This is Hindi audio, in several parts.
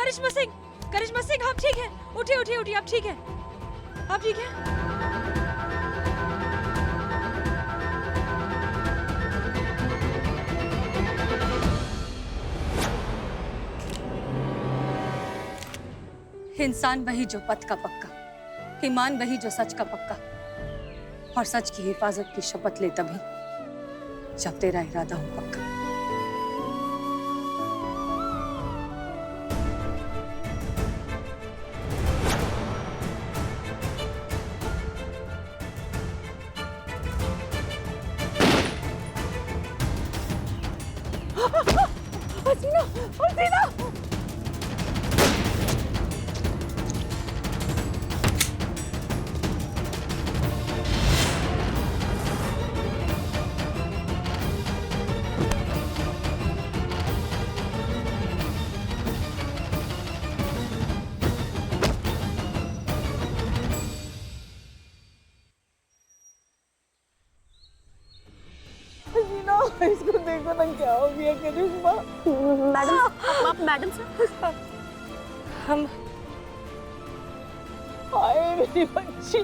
करिश्मा सिंह, करिश्मा सिंह, आप ठीक हैं? उठिए उठिए उठिए, आप ठीक हैं? आप ठीक हैं? इंसान वही जो पथ का पक्का, ईमान वही जो सच का पक्का, और सच की हिफाजत की शपथ ले तभी जब तेरा इरादा हो पक्का। हसीना, हसीना! इसको देखो ना क्या हो गया करिश्मा। मैडम, आप मैडम सर, हम हाय मेरी बच्ची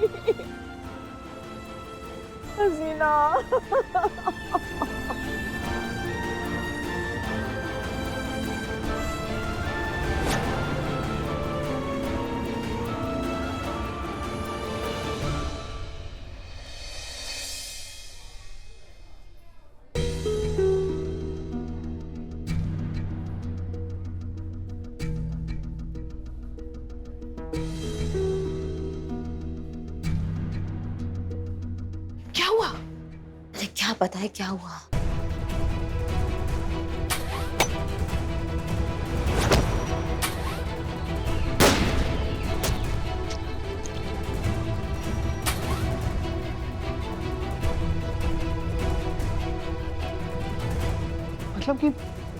हसीना। क्या हुआ? अरे क्या पता है क्या हुआ? मतलब कि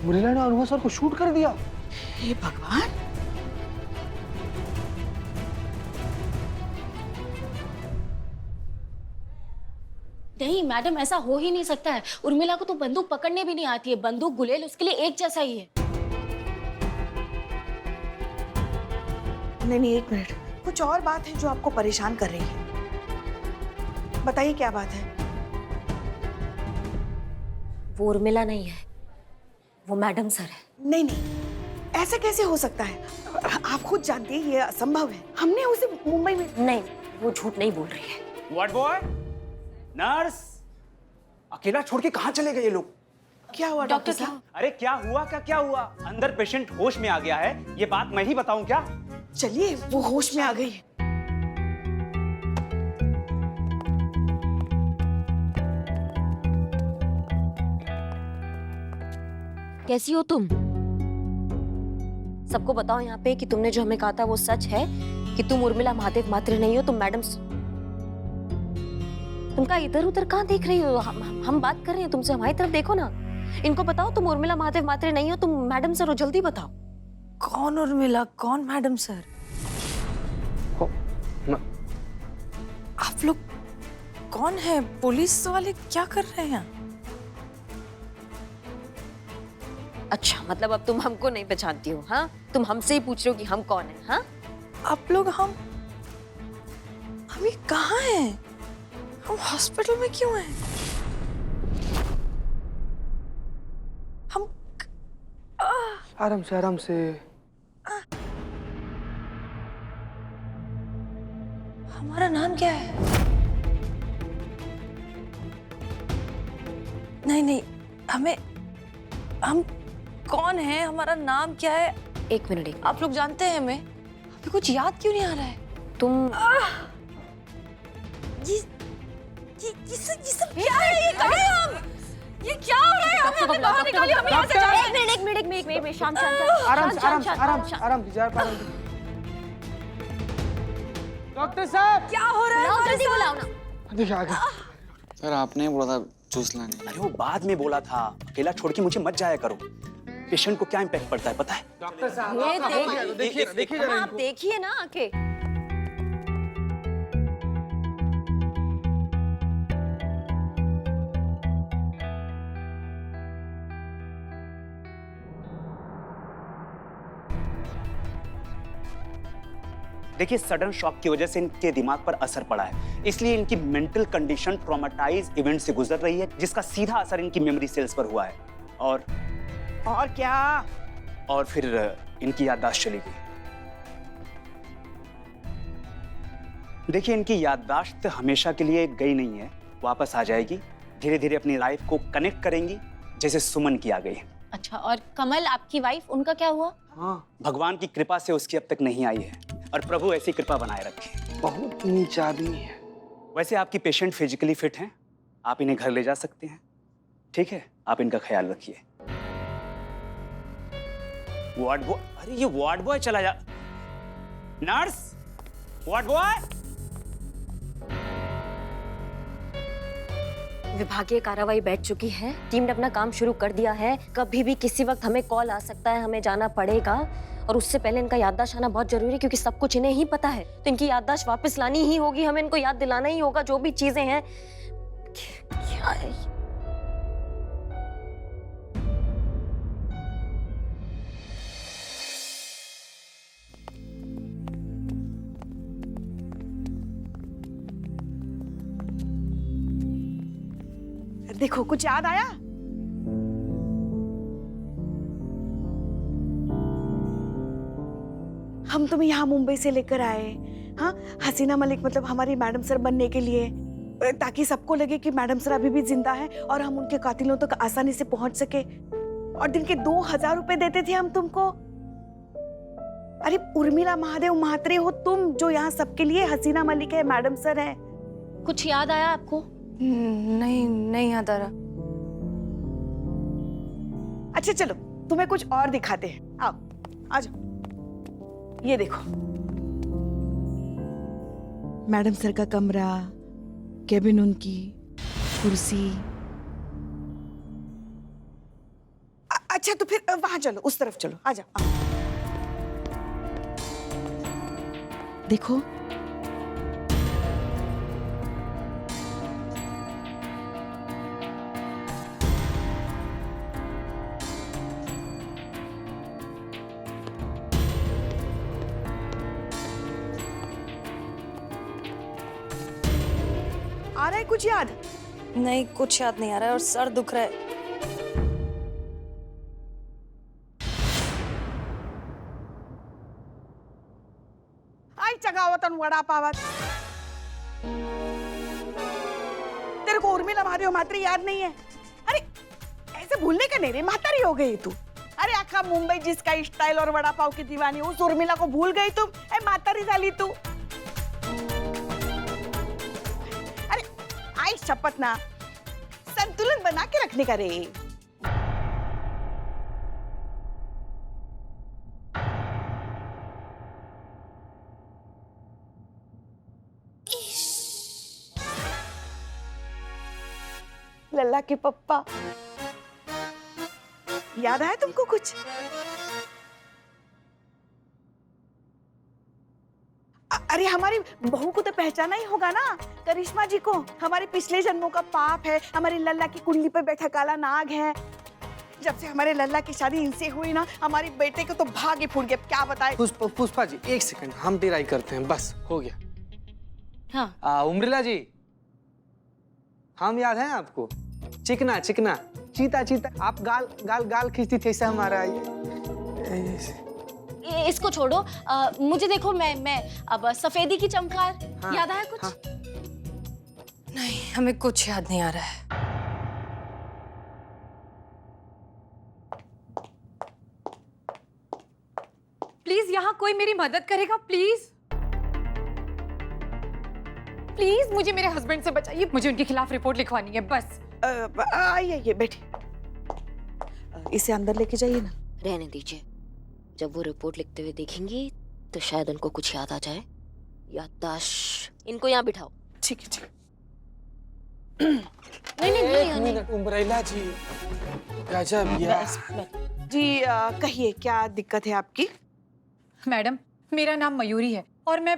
मुरलीला ने अनुभव सर को शूट कर दिया। हे भगवान! नहीं मैडम, ऐसा हो ही नहीं सकता है। उर्मिला को तो बंदूक पकड़ने भी नहीं आती है। बंदूक गुलेल उसके लिए एक जैसा ही है। नहीं, एक मिनट, कुछ और बात है जो आपको परेशान कर रही है। बताइए क्या बात है? वो उर्मिला नहीं है, वो मैडम सर है। नहीं नहीं, ऐसा कैसे हो सकता है? आप खुद जानती हैं ये असंभव है। हमने उसे मुंबई में। नहीं, वो झूठ नहीं बोल रही है। What boy? नर्स, अकेला छोड़ के कहाँ चले गए ये लोग? क्या हुआ डॉक्टर साहब? अरे क्या हुआ? क्या हुआ? अंदर पेशेंट होश में आ गया है, ये बात मैं ही बताऊं क्या? चलिए, वो होश में आ गई है। कैसी हो तुम? सबको बताओ यहाँ पे कि तुमने जो हमें कहा था वो सच है, कि तुम उर्मिला महादेव मात्रे नहीं हो, तुम मैडम। तुम क्या इधर उधर कहाँ देख रही हो? हम बात कर रहे हैं तुमसे, हमारी तरफ देखो ना। इनको बताओ तुम उर्मिला महादेव मात्रे नहीं हो, तुम मैडम सर हो, जल्दी बताओ। कौन उर्मिला, कौन मैडम सर? आप लोग कौन है? पुलिस वाले क्या कर रहे हैं? अच्छा, मतलब अब तुम हमको नहीं पहचानती हो? हाँ, तुम हमसे ही पूछ रहे हो कि हम कौन है? हाँ, आप लोग हम ये कहाँ हैं? हम हॉस्पिटल में क्यों हैं? हम आराम से आराम से। हमारा नाम क्या है? नहीं नहीं, हम कौन है? हमारा नाम क्या है? एक मिनट। आप लोग जानते हैं हमें? अभी कुछ याद क्यों नहीं आ रहा है? तुम ये सब क्या है? ये करें हम? ये क्या हो रहा है? हमें बाहर निकालिए, हम यहाँ से जाएं। एक मिनट, शांत आराम से आराम से आराम से आराम से यार, आराम से। डॉक्टर साहब, क्या हो रहा है? बुलाओ, जल्दी बुलाओ ना। देखिए आगे। सर आपने बोला था जूस लाने। अरे वो बाद में बोला था, अकेला छोड़ के मुझे मत जाया करो। पेशेंट को क्या इम्पैक्ट पड़ता है पता है? डॉक्टर साहब, ये आपका हो गया तो देखिए जरा आप इनको। देखिए ना आके। देखिए, सडन शॉक की वजह से इनके दिमाग पर असर पड़ा है, इसलिए इनकी मेंटल कंडीशन ट्रॉमेटाइज इवेंट से गुजर रही है, जिसका सीधा असर इनकी मेमोरी सेल्स पर हुआ है। और क्या? और फिर इनकी याददाश्त चली गई। देखिए, इनकी याददाश्त हमेशा के लिए गई नहीं है, वापस आ जाएगी। धीरे धीरे अपनी लाइफ को कनेक्ट करेंगी, जैसे सुमन की आ गई। अच्छा, और कमल आपकी वाइफ, उनका क्या हुआ? हाँ, भगवान की कृपा से उसकी अब तक नहीं आई है, और प्रभु ऐसी कृपा बनाए रखे। बहुत नीच आदमी है। वैसे आपकी पेशेंट फिजिकली फिट हैं, आप इन्हें घर ले जा सकते हैं। ठीक है, आप इनका ख्याल रखिए। वार्ड बॉय, अरे ये वार्ड बॉय चला जा। Nurse, ward boy. विभागीय कार्रवाई बैठ चुकी है, टीम ने अपना काम शुरू कर दिया है। कभी भी किसी वक्त हमें कॉल आ सकता है, हमें जाना पड़ेगा, और उससे पहले इनका याददाश्त आना बहुत जरूरी है, क्योंकि सब कुछ इन्हें ही पता है। तो इनकी याददाश्त वापस लानी ही होगी, हमें इनको याद दिलाना ही होगा जो भी चीजें हैं। क्या है? देखो, कुछ याद आया? हम तुम्हें यहाँ मुंबई से लेकर आए, हाँ, हसीना मलिक मतलब हमारी मैडम सर बनने के लिए, ताकि सबको लगे कि मैडम सर अभी भी जिंदा है और हम उनके कातिलों तक आसानी से पहुंच सके। और दिन के 2000 रुपए देते थे हम तुमको। अरे उर्मिला महादेव म्हात्रे हो तुम, जो यहाँ सबके लिए हसीना मलिक है, मैडम सर है। कुछ याद आया आपको? नहीं याद आ रहा। अच्छा चलो, तुम्हें कुछ और दिखाते हैं। आओ, आ जाओ। ये देखो, मैडम सर का कमरा, केबिन उनकी, कुर्सी। अच्छा तो फिर वहां चलो, उस तरफ चलो, आ जाओ। देखो, आ रहा है कुछ याद? नहीं, कुछ याद नहीं आ रहा है और सर दुख रहा है। आई चगावत और वड़ा पावत। तेरे को उर्मिला महादेव म्हात्रे याद नहीं है? अरे ऐसे भूलने का नहीं रे, म्हातारी हो गई तू। अरे आखा मुंबई जिसका स्टाइल और वड़ा पाव की दीवानी, उस उर्मिला को भूल गई तुम? ए म्हातारी झाली तू। अरे आई शपथ ना, संतुलन बना के रखने का रे। लल्ला के पप्पा, याद आया तुमको कुछ? अरे हमारी बहू को तो पहचाना ही होगा ना, करिश्मा जी को। हमारे पिछले जन्मों का पाप है, हमारी लल्ला की कुंडली पे बैठा काला नाग है। जब से हमारे लल्ला की शादी इनसे हुई ना, हमारे बेटे को तो भाग्य फूट गया। क्या बताए? पुष्पा जी, एक सेकंड, हम टिराई करते हैं, बस हो गया। हाँ। उर्मिला जी, हम याद हैं आपको? चिकना चिकना, चीता चीता, आप गाल गाल गाल खींचती थी, ऐसा हमारा इसको छोड़ो, मुझे देखो, मैं अब सफेदी की चमकार। हाँ, याद आया कुछ? हाँ। नहीं, हमें कुछ याद नहीं आ रहा है। प्लीज यहाँ कोई मेरी मदद करेगा, प्लीज प्लीज मुझे मेरे हस्बैंड से बचाइए, मुझे उनके खिलाफ रिपोर्ट लिखवानी है बस। आइए बैठिए, इसे अंदर लेके जाइए ना। रहने दीजिए, जब वो रिपोर्ट लिखते हुए देखेंगी तो शायद उनको कुछ याद आ जाए। याददाश्त, इनको यहाँ बिठाओ। ठीक है, ठीक है। नहीं, एक मिनट उम्ब्रेला जी, गजब यार। जी कहिए, क्या दिक्कत है आपकी? मैडम, मेरा नाम मयूरी है और मैं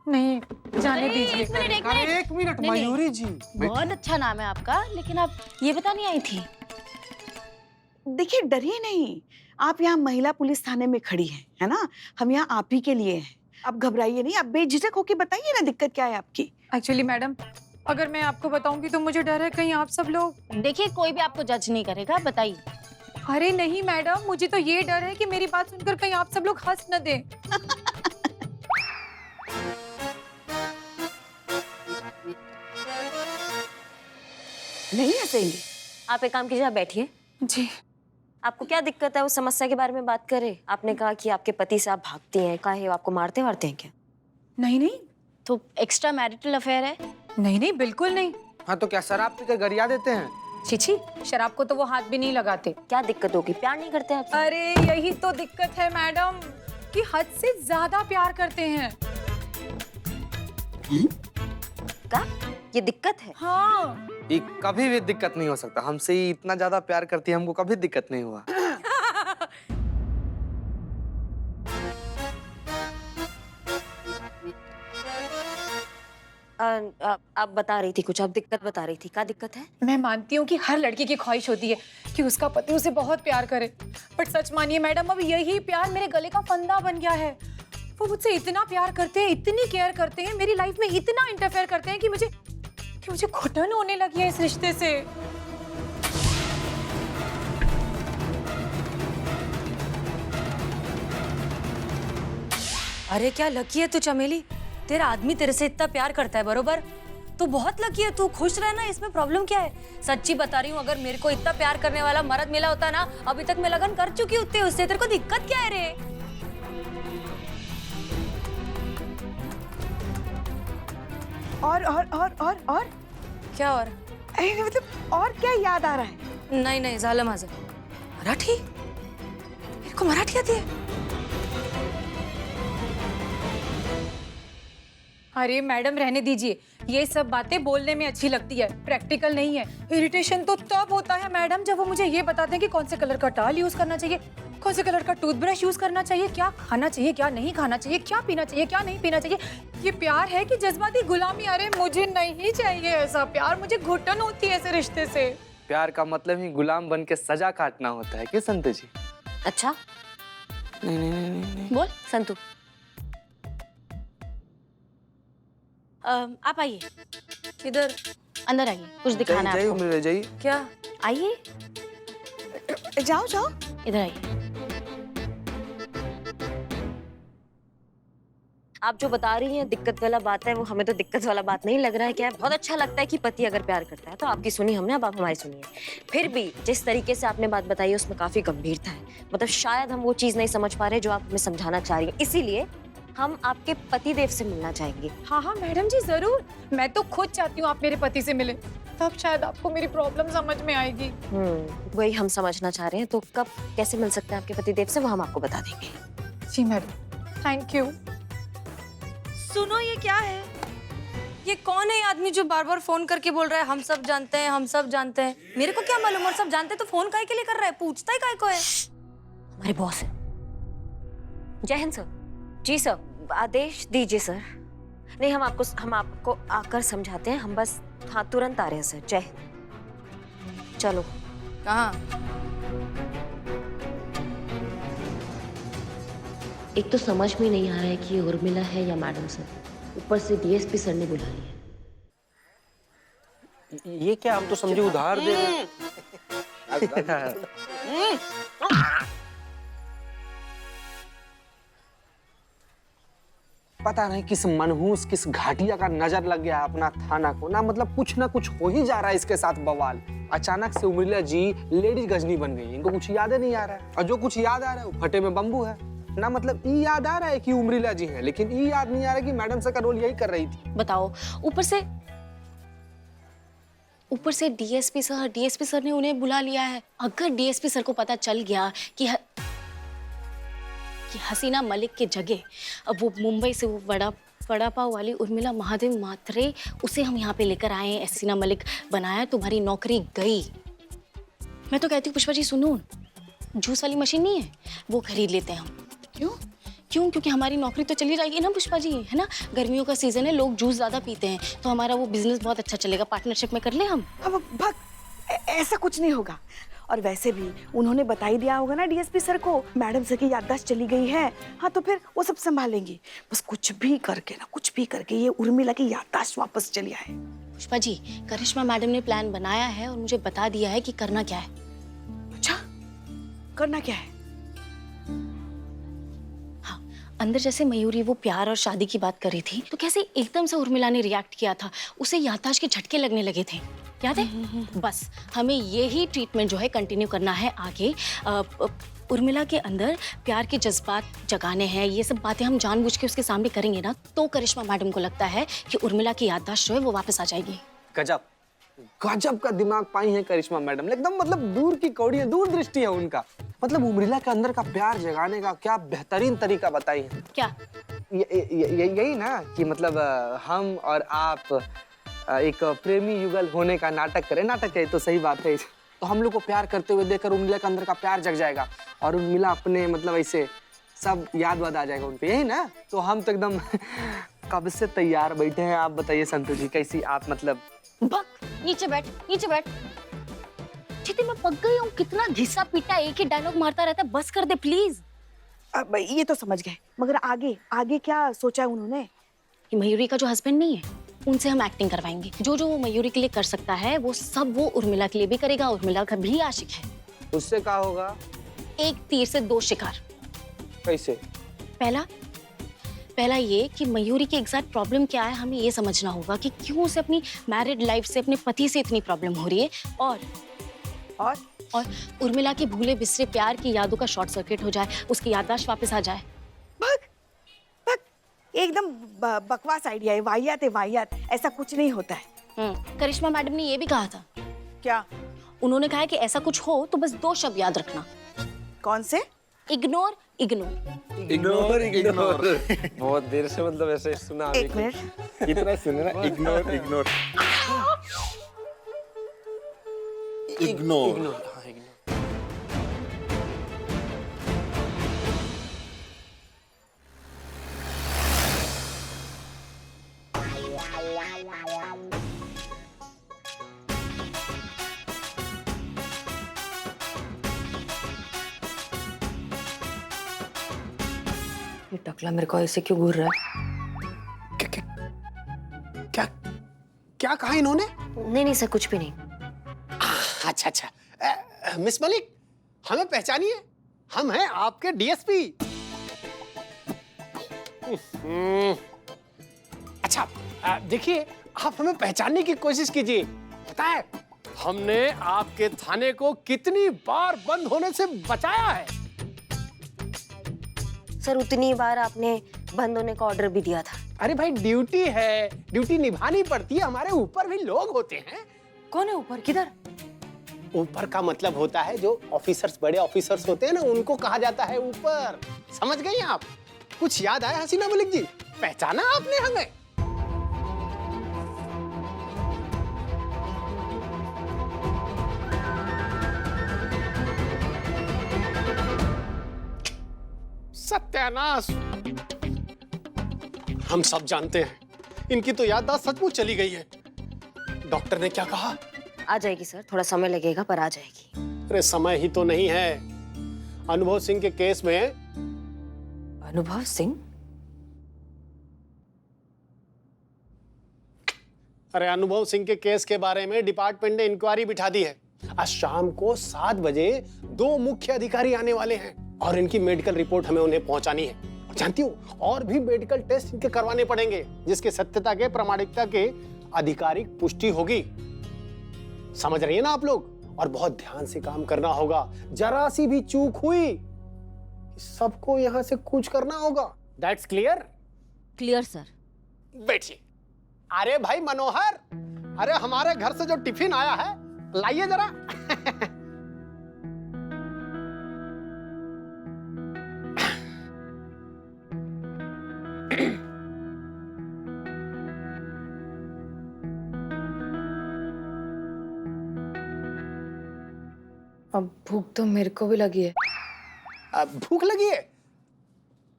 नहीं जाने दीजिए। अरे एक मिनट मयूरी जी, बहुत अच्छा नाम है आपका, लेकिन आप ये बताने आई थी? देखिए, डरिए नहीं, आप यहाँ महिला पुलिस थाने में खड़ी हैं, है ना? हम यहाँ आप ही के लिए हैं। अब घबराइए नहीं, आप बेझिझक होके बताइए ना दिक्कत क्या है आपकी। एक्चुअली मैडम, अगर मैं आपको बताऊंगी तो मुझे डर है कहीं आप सब लोग। देखिए कोई भी आपको जज नहीं करेगा, बताइए। अरे नहीं मैडम, मुझे तो ये डर है कि मेरी बात सुनकर कहीं आप सब लोग हंस न दें। नहीं हंसेंगे? आप एक काम कीजिए, आप बैठिए। जी आपको क्या दिक्कत है, उस समस्या के बारे में बात करें। आपने कहा कि आपके पति से आप भागती हैं, काहे वो आपको मारते वारते हैं क्या? नहीं नहीं तो एक्स्ट्रा मैरिटल अफेयर है? नहीं नहीं, बिल्कुल नहीं। हाँ तो क्या शराब पीकर गरिया देते हैं? छिछी, शराब को तो वो हाथ भी नहीं लगाते। क्या दिक्कत होगी, प्यार नहीं करते आप? अरे यही तो दिक्कत है मैडम, कि हद से ज्यादा प्यार करते हैं। क्या ये दिक्कत है? हाँ। ये कभी भी दिक्कत नहीं हो सकता। हमसे ही इतना ज्यादा प्यार करती है, हमको कभी दिक्कत नहीं हुआ। आप बता रही थी कुछ, आप दिक्कत बता रही थी, क्या दिक्कत है? मैं मानती हूँ कि हर लड़की की ख्वाहिश होती है कि उसका पति उसे बहुत प्यार करे, बट सच मानिए मैडम, अब यही प्यार मेरे गले का फंदा बन गया है। वो मुझसे इतना प्यार करते हैं, इतनी केयर करते हैं, मेरी लाइफ में इतना इंटरफेयर करते हैं कि मुझे घुटन होने लगी है इस रिश्ते से। अरे क्या लकी है तू चमेली, तेरा आदमी तेरे से इतना प्यार करता है, बरोबर? तू बहुत लकी है, तू खुश रहना, इसमें प्रॉब्लम क्या है? सच्ची बता रही हूँ, अगर मेरे को इतना प्यार करने वाला मर्द मिला होता ना, अभी तक मैं लगन कर चुकी होती उससे। तेरे को दिक्कत क्या है रे? और क्या और? मतलब और क्या याद आ रहा है? नहीं झालं माझं। मराठी? मेरे को मराठी आती है? अरे मैडम रहने दीजिए, ये सब बातें बोलने में अच्छी लगती है, प्रैक्टिकल नहीं है। इरिटेशन तो तब होता है मैडम जब वो मुझे ये बताते हैं कि कौन से कलर का टाल यूज करना चाहिए, कौन से कलर का टूथब्रश यूज करना चाहिए, क्या खाना चाहिए, क्या नहीं खाना चाहिए, क्या पीना चाहिए, क्या नहीं पीना चाहिए। ये प्यार है कि जज्बाती गुलामी? अरे मुझे नहीं चाहिए ऐसा प्यार, मुझे घुटन होती है ऐसे रिश्ते से। प्यार का मतलब ही गुलाम बन के सजा काटना होता है, क्या संतु जी? अच्छा नहीं। बोल संतु, आप आइए, इधर अंदर आइए, कुछ दिखाना है आपको। जाइए जाइए। क्या? आइए, जाओ इधर आइए। आप जो बता रही हैं दिक्कत वाला बात है, वो हमें तो दिक्कत वाला बात नहीं लग रहा है। क्या है, बहुत अच्छा लगता है कि पति अगर प्यार करता है, तो आपकी सुनी हमने, अब आप हमारी सुनिए। फिर भी जिस तरीके से आपने बात बताई है उसमें काफी गंभीरता है, मतलब शायद हम वो चीज नहीं समझ पा रहे जो आप हमें समझाना चाह रही हैं, इसीलिए हम आपके पति देव से मिलना चाहेंगे। हाँ मैडम जी जरूर, मैं तो खुद चाहती हूँ आप मेरे पति से मिले, तब शायद आपको मेरी प्रॉब्लम समझ में आएगी। वही हम समझना चाह रहे हैं, तो कब कैसे मिल सकते हैं आपके पति देव से, वो हम आपको बता देंगे। जी मैडम, थैंक यू। सुनो, ये क्या है? ये कौन है आदमी जो बार बार फोन करके बोल रहा है हम सब जानते हैं, हम सब जानते हैं? मेरे को क्या मालूम, और सब जानते तो फोन काहे के लिए कर रहा है? पूछता ही काहे को है? हमारे बॉस है। जय हिंद सर। जी सर, आदेश दीजिए सर। नहीं, हम आपको आकर समझाते हैं, हम बस हाँ तुरंत आ रहे हैं सर। जय हिंद। चलो। कहाँ? एक तो समझ में नहीं आ रहा है कि ये उर्मिला है या मैडम सर, ऊपर से डीएसपी सर ने बुला लिया। ये क्या, हम तो समझे उधार दे रहे हैं। पता नहीं किस मनहूस, किस घाटिया का नजर लग गया अपना थाना को ना, मतलब कुछ ना कुछ हो ही जा रहा है इसके साथ बवाल। अचानक से उर्मिला जी लेडीज गजनी बन गई, इनको कुछ याद नहीं आ रहा है, और जो कुछ याद आ रहा है वो फटे में बम्बू है ना। मतलब ये याद आ रहा है कि उर्मिला जी हैं, लेकिन ये याद नहीं आ रहा कि मैडम सर का रोल यही कर रही थी। बताओ, ऊपर से डीएसपी सर ने उन्हें बुला लिया है। अगर डीएसपी सर को पता चल गया कि हसीना मलिक के जगह अब वो मुंबई से वो वड़ा पाव वाली उर्मिला महादेव मात्रे, उसे हम यहाँ पे लेकर आए हैं, हसीना मलिक बनाया, तुम्हारी नौकरी गई। मैं तो कहती हूँ पुष्पा जी सुनो, जूस वाली मशीन नहीं है, वो खरीद लेते हैं हम। क्यों? क्योंकि हमारी नौकरी तो चली जाएगी ना पुष्पा जी, है ना? गर्मियों का सीजन है, लोग जूस ज्यादा पीते हैं, तो हमारा वो बिजनेस बहुत अच्छा चलेगा, पार्टनरशिप में कर ले हम। अब भग, ऐसा कुछ नहीं होगा। और वैसे भी उन्होंने बता ही दिया होगा ना डीएसपी सर को, मैडम सर की याददाश्त चली गई है। हाँ तो फिर वो सब संभालेंगी। बस कुछ भी करके ये उर्मिला की याददाश्त वापस चली आए। पुष्पा जी, करिश्मा मैडम ने प्लान बनाया है और मुझे बता दिया है कि करना क्या है। अच्छा, करना क्या है? हाँ, अंदर जैसे मयूरी वो प्यार और शादी की बात कर रही थी, तो कैसे एकदम से उर्मिला ने रिएक्ट किया था, उसे याददाश्त के झटके लगने लगे थे, याद है? बस हमें यही ट्रीटमेंट जो है कंटिन्यू करना है आगे। उर्मिला के अंदर प्यार के जज्बात जगाने हैं, ये सब बातें हम जानबूझ के उसके सामने करेंगे ना, तो करिश्मा मैडम को लगता है कि उर्मिला की याददाश्त जो है वो वापस आ जाएगी। गजब गजब का दिमाग पाई है करिश्मा मैडम, एकदम मतलब दूर की कौड़ी है, दूर दृष्टि है उनका। मतलब उर्मिला के अंदर का प्यार जगाने का क्या बेहतरीन तरीका बताई है। क्या? यही ना कि मतलब हम और आप एक प्रेमी युगल होने का नाटक करें। नाटक है तो सही बात है, तो हम लोग को प्यार करते हुए देखकर उर्मिला के अंदर का प्यार जग जाएगा और उर्मिला अपने मतलब ऐसे सब याद वाद आ जाएगा उनपे, यही ना? तो हम तो एकदम कब से तैयार बैठे हैं। आप बताइए संतोष जी, कैसी आप मतलब? नीचे बैठ, नीचे बैठ। चिति मैं पक गई हूँ, कितना घिसा पीटा एक ही डायलॉग मारता रहता है, बस कर दे प्लीज। अब ये तो समझ गए, मगर आगे आगे क्या सोचा है उन्होंने? कि मयूरी का जो हस्बैंड नहीं है, उनसे हम एक्टिंग करवाएंगे। जो जो वो मयूरी के लिए कर सकता है वो सब वो उर्मिला के लिए भी करेगा। उर्मिला का भी आशिक है। उससे क्या होगा? एक तीर से दो शिकार। कैसे? पहला ये कि मयूरी की एग्जैक्ट प्रॉब्लम क्या है, हमें ये समझना होगा कि क्यों उसे अपनी मैरिड लाइफ से, अपने पति से इतनी प्रॉब्लम हो रही है। और उर्मिला के भूले बिसरे प्यार की यादों का शॉर्ट सर्किट हो जाए, उसकी याददाश्त वापस आ जाए। एकदम बकवास आइडिया है, वाहियात है वाहियात, ऐसा कुछ नहीं होता है। करिश्मा मैडम ने ये भी कहा था। क्या? उन्होंने कहा कि ऐसा कुछ हो तो बस दो शब्द याद रखना। कौन से? Ignore, ignore. इग्नोर इग्नोर बहुत देर से मतलब ऐसे सुना। एक मिनट, इतना सुने ना, इग्नोर इग्नोर इग्नोर। ये टकला मेरे को ऐसे क्यों घूर रहा है? क्या क्या कहा इन्होंने? नहीं सर, कुछ भी नहीं। अच्छा अच्छा, मिस मलिक, हमें पहचानिए, हम हैं आपके डीएसपी। अच्छा, देखिए, आप हमें पहचानने की कोशिश कीजिए। पता है हमने आपके थाने को कितनी बार बंद होने से बचाया है। सर उतनी बार आपने बंद होने का ऑर्डर भी दिया था। अरे भाई, ड्यूटी है, ड्यूटी निभानी पड़ती है। हमारे ऊपर भी लोग होते हैं। कौन है ऊपर? किधर? ऊपर का मतलब होता है जो ऑफिसर्स, बड़े ऑफिसर्स होते हैं ना, उनको कहा जाता है ऊपर। समझ गई आप? कुछ याद आया हसीना मलिक जी? पहचाना आपने हमें? सत्यानाश! हम सब जानते हैं, इनकी तो याददाश्त सचमुच चली गई है। डॉक्टर ने क्या कहा? आ जाएगी सर, थोड़ा समय लगेगा पर आ जाएगी। अरे समय ही तो नहीं है। अनुभव सिंह के केस में। अनुभव सिंह? अरे अनुभव सिंह के केस के बारे में डिपार्टमेंट ने इंक्वायरी बिठा दी है। आज शाम को 7 बजे 2 मुख्य अधिकारी आने वाले हैं और इनकी मेडिकल रिपोर्ट हमें उन्हें पहुंचानी है। और जानती हूँ, और भी मेडिकल टेस्ट इनके करवाने पड़ेंगे, जिसके सत्यता के, प्रामाणिकता के आधिकारिक पुष्टि होगी। समझ रही है ना आप लोग? और बहुत ध्यान से काम करना होगा। जरा सी भी चूक हुई, सबको यहाँ से कूच करना होगा। That's clear? Clear sir. बैठिए। अरे भाई मनोहर, अरे हमारे घर से जो टिफिन आया है लाइए जरा। अब भूख तो मेरे को भी लगी है। अब भूख लगी है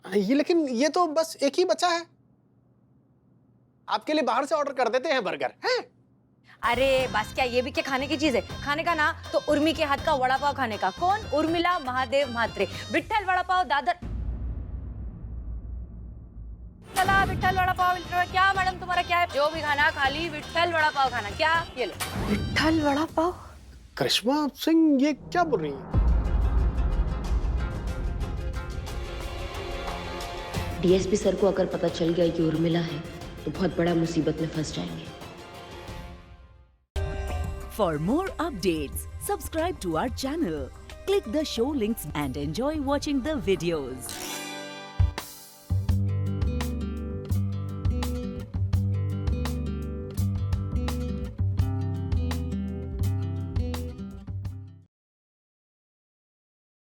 ये, लेकिन ये तो बस एक ही बचा है। आपके लिए बाहर से ऑर्डर कर देते हैं बर्गर, हैं? अरे बस क्या, ये भी क्या खाने की चीज है? खाने का ना तो उर्मी के हाथ का वड़ा पाव खाने का। कौन? उर्मिला महादेव म्हात्रे। विट्ठल वड़ा पाव दादर। चला विट्ठल वड़ा पाव। क्या मैडम तुम्हारा क्या है? जो भी खाना खाली विट्ठल वड़ा पाव खाना। क्या? ये लो। विट्ठल वड़ा पाव। करिश्मा सिंह ये क्या बोल रही है? डीएसपी सर को अगर पता चल गया कि उर्मिला है तो बहुत बड़ा मुसीबत में फंस जाएंगे। For more updates, subscribe to our channel, click the show links and enjoy watching the videos.